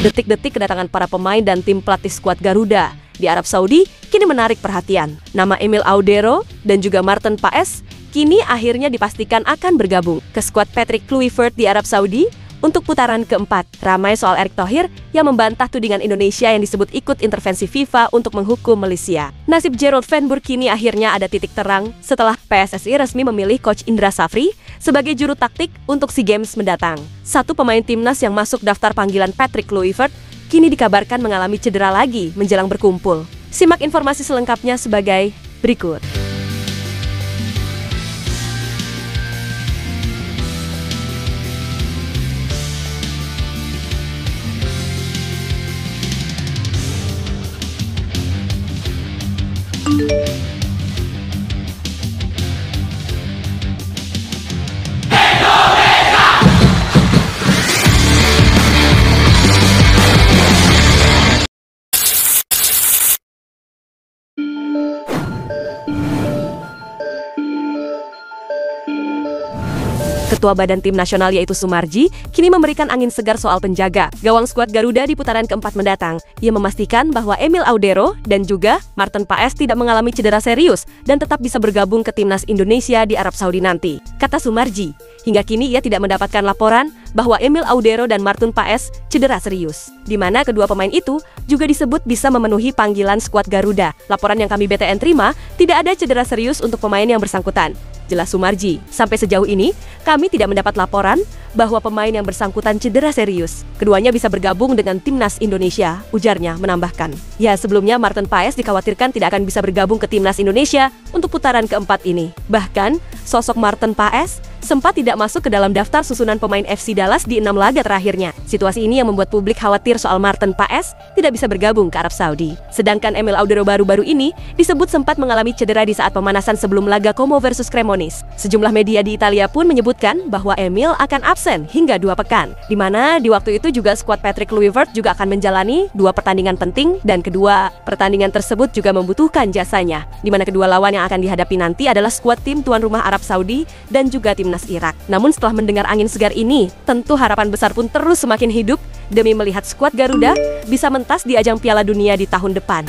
Detik-detik kedatangan para pemain dan tim pelatih skuad Garuda di Arab Saudi kini menarik perhatian. Nama Emil Audero dan juga Maarten Paes kini akhirnya dipastikan akan bergabung ke skuad Patrick Kluivert di Arab Saudi untuk putaran keempat. Ramai soal Erick Thohir yang membantah tudingan Indonesia yang disebut ikut intervensi FIFA untuk menghukum Malaysia. Nasib Gerald Van Burg kini akhirnya ada titik terang setelah PSSI resmi memilih Coach Indra Safri sebagai juru taktik untuk SEA Games mendatang. Satu pemain timnas yang masuk daftar panggilan Patrick Kluivert kini dikabarkan mengalami cedera lagi menjelang berkumpul. Simak informasi selengkapnya sebagai berikut. Ketua Badan Tim Nasional yaitu Sumarji kini memberikan angin segar soal penjaga gawang skuad Garuda di putaran keempat mendatang. Ia memastikan bahwa Emil Audero dan juga Maarten Paes tidak mengalami cedera serius dan tetap bisa bergabung ke timnas Indonesia di Arab Saudi nanti. Kata Sumarji, hingga kini ia tidak mendapatkan laporan bahwa Emil Audero dan Maarten Paes cedera serius, di mana kedua pemain itu juga disebut bisa memenuhi panggilan skuad Garuda. Laporan yang kami BTN terima, tidak ada cedera serius untuk pemain yang bersangkutan, jelas Sumarji. Sampai sejauh ini, kami tidak mendapat laporan bahwa pemain yang bersangkutan cedera serius. Keduanya bisa bergabung dengan timnas Indonesia, ujarnya menambahkan. Ya, sebelumnya Maarten Paes dikhawatirkan tidak akan bisa bergabung ke timnas Indonesia untuk putaran keempat ini. Bahkan, sosok Maarten Paes sempat tidak masuk ke dalam daftar susunan pemain FC Dallas di 6 laga terakhirnya. Situasi ini yang membuat publik khawatir soal Maarten Paes tidak bisa bergabung ke Arab Saudi. Sedangkan Emil Audero baru-baru ini disebut sempat mengalami cedera di saat pemanasan sebelum laga Como versus Cremonese. Sejumlah media di Italia pun menyebutkan bahwa Emil akan absen hingga 2 pekan, di mana di waktu itu juga skuad Patrick Kluivert juga akan menjalani 2 pertandingan penting, dan kedua pertandingan tersebut juga membutuhkan jasanya, di mana kedua lawan yang akan dihadapi nanti adalah skuad tim tuan rumah Arab Saudi dan juga timnas Irak. Namun setelah mendengar angin segar ini, tentu harapan besar pun terus semakin hidup demi melihat skuad Garuda bisa mentas di ajang Piala Dunia di tahun depan.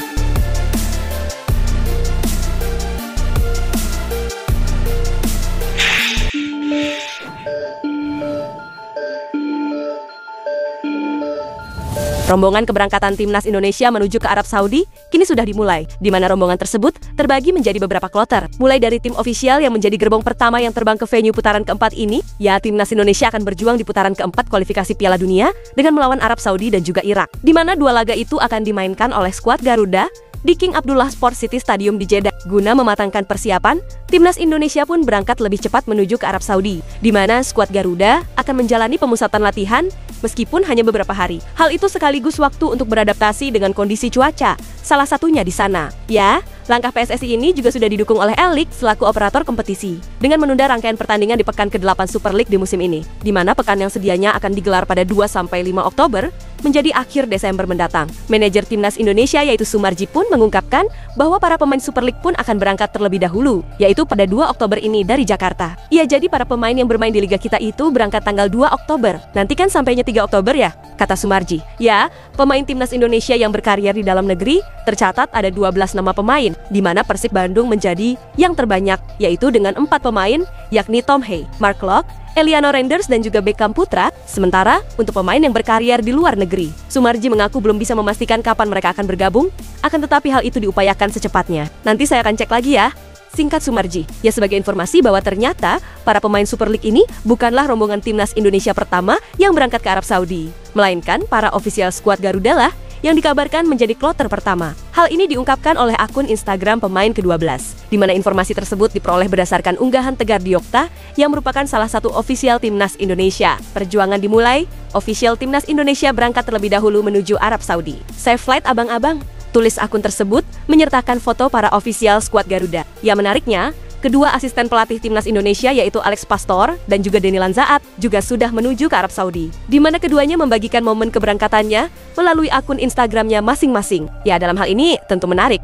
Rombongan keberangkatan timnas Indonesia menuju ke Arab Saudi kini sudah dimulai, di mana rombongan tersebut terbagi menjadi beberapa kloter. Mulai dari tim ofisial yang menjadi gerbong pertama yang terbang ke venue putaran keempat ini, ya timnas Indonesia akan berjuang di putaran keempat kualifikasi Piala Dunia dengan melawan Arab Saudi dan juga Irak, di mana 2 laga itu akan dimainkan oleh skuad Garuda di King Abdullah Sport City Stadium di Jeddah. Guna mematangkan persiapan, timnas Indonesia pun berangkat lebih cepat menuju ke Arab Saudi, di mana skuad Garuda akan menjalani pemusatan latihan meskipun hanya beberapa hari. Hal itu sekaligus waktu untuk beradaptasi dengan kondisi cuaca, salah satunya di sana. Ya, langkah PSSI ini juga sudah didukung oleh L-League selaku operator kompetisi, dengan menunda rangkaian pertandingan di pekan ke-8 Super League di musim ini, di mana pekan yang sedianya akan digelar pada 2-5 Oktober menjadi akhir Desember mendatang. Manajer timnas Indonesia yaitu Sumarji pun mengungkapkan bahwa para pemain Super League pun akan berangkat terlebih dahulu, yaitu pada 2 Oktober ini dari Jakarta. Ya, jadi para pemain yang bermain di Liga kita itu berangkat tanggal 2 Oktober. Nanti kan sampainya 3 Oktober ya, kata Sumarji. Ya, pemain timnas Indonesia yang berkarier di dalam negeri tercatat ada 12 nama pemain, di mana Persib Bandung menjadi yang terbanyak, yaitu dengan 4 pemain, yakni Tom Hay, Mark Locke, Eliano Renders dan juga Beckham Putra. Sementara untuk pemain yang berkarier di luar negeri, Sumarji mengaku belum bisa memastikan kapan mereka akan bergabung, akan tetapi hal itu diupayakan secepatnya. Nanti saya akan cek lagi ya, singkat Sumarji. Ya, sebagai informasi bahwa ternyata para pemain Super League ini bukanlah rombongan timnas Indonesia pertama yang berangkat ke Arab Saudi, melainkan para ofisial skuad Garuda lah yang dikabarkan menjadi kloter pertama. Hal ini diungkapkan oleh akun Instagram pemain ke-12, di mana informasi tersebut diperoleh berdasarkan unggahan Tegar Diokta yang merupakan salah satu ofisial timnas Indonesia. Perjuangan dimulai, ofisial timnas Indonesia berangkat terlebih dahulu menuju Arab Saudi. Safe flight abang-abang, tulis akun tersebut menyertakan foto para ofisial skuad Garuda. Yang menariknya, kedua asisten pelatih timnas Indonesia yaitu Alex Pastor dan juga Denny Lanzaat juga sudah menuju ke Arab Saudi, di mana keduanya membagikan momen keberangkatannya melalui akun Instagramnya masing-masing. Ya, dalam hal ini tentu menarik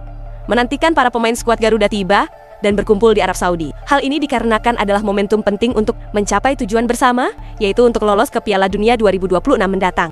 menantikan para pemain skuad Garuda tiba dan berkumpul di Arab Saudi. Hal ini dikarenakan adalah momentum penting untuk mencapai tujuan bersama, yaitu untuk lolos ke Piala Dunia 2026 mendatang.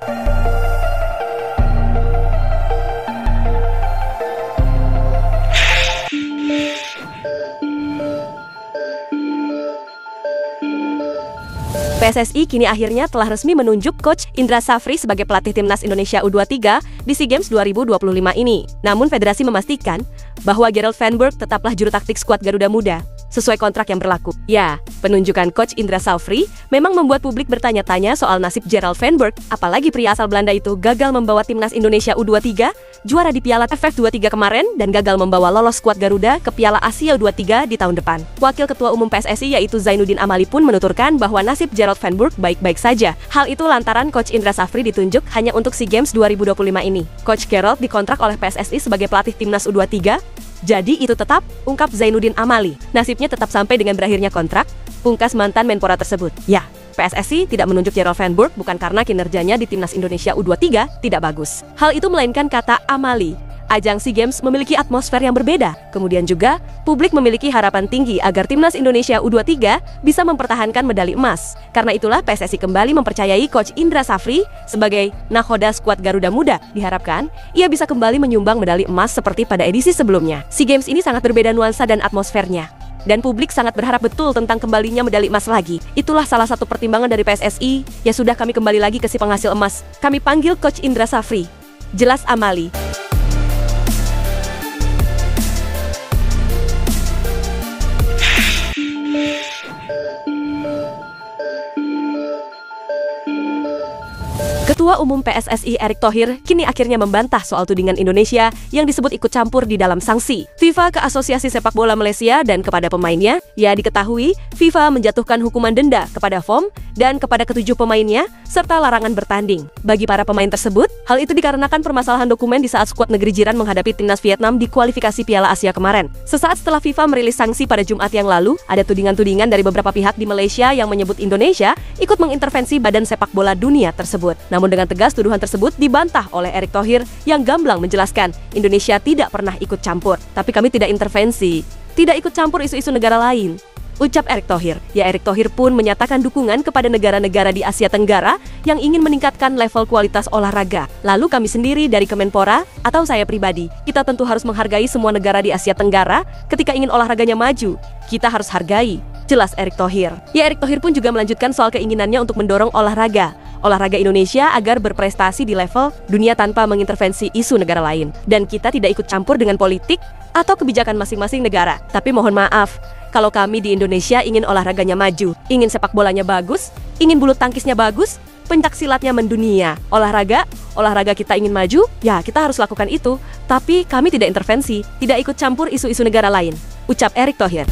PSSI kini akhirnya telah resmi menunjuk Coach Indra Safri sebagai pelatih Timnas Indonesia U23 di SEA Games 2025 ini. Namun federasi memastikan bahwa Gerald Van Burg tetaplah juru taktik skuad Garuda Muda sesuai kontrak yang berlaku. Ya, penunjukan Coach Indra Safri memang membuat publik bertanya-tanya soal nasib Gerald Van Burg, apalagi pria asal Belanda itu gagal membawa Timnas Indonesia U23 juara di Piala AFF 23 kemarin dan gagal membawa lolos skuad Garuda ke Piala Asia U23 di tahun depan. Wakil Ketua Umum PSSI yaitu Zainuddin Amali pun menuturkan bahwa nasib Gerald Van Burg baik-baik saja. Hal itu lantaran Coach Indra Safri ditunjuk hanya untuk SEA Games 2025 ini. Coach Gerald dikontrak oleh PSSI sebagai pelatih Timnas U23. Jadi itu tetap, ungkap Zainuddin Amali. Nasibnya tetap sampai dengan berakhirnya kontrak, pungkas mantan Menpora tersebut. Ya, PSSI tidak menunjuk Gerald Van Burg bukan karena kinerjanya di Timnas Indonesia U23 tidak bagus. Hal itu melainkan kata Amali. Ajang SEA Games memiliki atmosfer yang berbeda. Kemudian juga, publik memiliki harapan tinggi agar Timnas Indonesia U23 bisa mempertahankan medali emas. Karena itulah PSSI kembali mempercayai Coach Indra Safri sebagai nakhoda skuad Garuda Muda. Diharapkan, ia bisa kembali menyumbang medali emas seperti pada edisi sebelumnya. SEA Games ini sangat berbeda nuansa dan atmosfernya. Dan publik sangat berharap betul tentang kembalinya medali emas lagi. Itulah salah satu pertimbangan dari PSSI. Ya sudah, kami kembali lagi ke si penghasil emas. Kami panggil Coach Indra Safri. Jelas Amali. Ketua Umum PSSI Erick Thohir kini akhirnya membantah soal tudingan Indonesia yang disebut ikut campur di dalam sanksi FIFA ke Asosiasi Sepak Bola Malaysia dan kepada pemainnya. Ya, diketahui FIFA menjatuhkan hukuman denda kepada FOM dan kepada ketujuh pemainnya serta larangan bertanding. Bagi para pemain tersebut, hal itu dikarenakan permasalahan dokumen di saat skuad negeri jiran menghadapi timnas Vietnam di kualifikasi Piala Asia kemarin. Sesaat setelah FIFA merilis sanksi pada Jumat yang lalu, ada tudingan-tudingan dari beberapa pihak di Malaysia yang menyebut Indonesia ikut mengintervensi badan sepak bola dunia tersebut. Namun dengan tegas tuduhan tersebut dibantah oleh Erick Thohir yang gamblang menjelaskan Indonesia tidak pernah ikut campur. Tapi kami tidak intervensi, tidak ikut campur isu-isu negara lain, ucap Erick Thohir. Ya, Erick Thohir pun menyatakan dukungan kepada negara-negara di Asia Tenggara yang ingin meningkatkan level kualitas olahraga. Lalu kami sendiri dari Kemenpora atau saya pribadi, kita tentu harus menghargai semua negara di Asia Tenggara ketika ingin olahraganya maju. Kita harus hargai, jelas Erick Thohir. Ya, Erick Thohir pun juga melanjutkan soal keinginannya untuk mendorong olahraga Indonesia agar berprestasi di level dunia tanpa mengintervensi isu negara lain. Dan kita tidak ikut campur dengan politik atau kebijakan masing-masing negara. Tapi mohon maaf, kalau kami di Indonesia ingin olahraganya maju, ingin sepak bolanya bagus, ingin bulu tangkisnya bagus, pencak silatnya mendunia, olahraga kita ingin maju, ya kita harus lakukan itu. Tapi kami tidak intervensi, tidak ikut campur isu-isu negara lain, ucap Erick Thohir.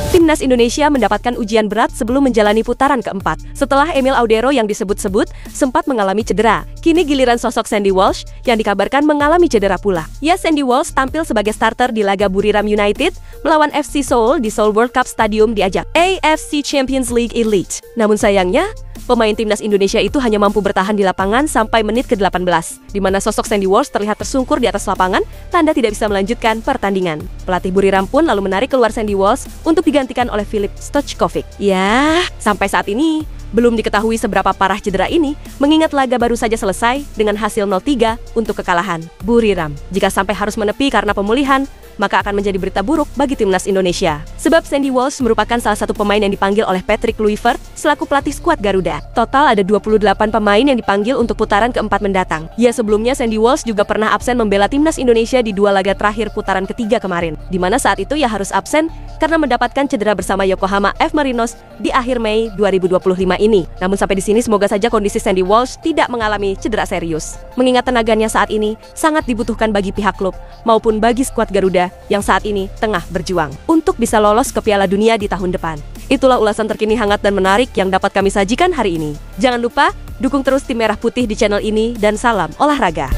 Timnas Indonesia mendapatkan ujian berat sebelum menjalani putaran keempat. Setelah Emil Audero yang disebut-sebut sempat mengalami cedera, kini giliran sosok Sandy Walsh yang dikabarkan mengalami cedera pula. Ya, Sandy Walsh tampil sebagai starter di laga Buriram United melawan FC Seoul di Seoul World Cup Stadium di ajang AFC Champions League Elite. Namun sayangnya, pemain Timnas Indonesia itu hanya mampu bertahan di lapangan sampai menit ke-18, di mana sosok Sandy Walsh terlihat tersungkur di atas lapangan, tanda tidak bisa melanjutkan pertandingan. Pelatih Buriram pun lalu menarik keluar Sandy Walsh untuk digantikan oleh Filip Stoichkovic. Ya, sampai saat ini belum diketahui seberapa parah cedera ini, mengingat laga baru saja selesai dengan hasil 0-3 untuk kekalahan Buriram. Jika sampai harus menepi karena pemulihan, maka akan menjadi berita buruk bagi Timnas Indonesia. Sebab Sandy Walsh merupakan salah satu pemain yang dipanggil oleh Patrick Kluivert selaku pelatih skuad Garuda. Total ada 28 pemain yang dipanggil untuk putaran keempat mendatang. Ya, sebelumnya Sandy Walsh juga pernah absen membela Timnas Indonesia di dua laga terakhir putaran ketiga kemarin, di mana saat itu ia harus absen karena mendapatkan cedera bersama Yokohama F. Marinos di akhir Mei 2025 ini. Namun sampai di sini semoga saja kondisi Sandy Walsh tidak mengalami cedera serius. Mengingat tenaganya saat ini sangat dibutuhkan bagi pihak klub maupun bagi skuad Garuda yang saat ini tengah berjuang untuk bisa lolos ke Piala Dunia di tahun depan. Itulah ulasan terkini hangat dan menarik yang dapat kami sajikan hari ini. Jangan lupa dukung terus tim Merah Putih di channel ini dan salam olahraga.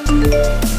Thank you.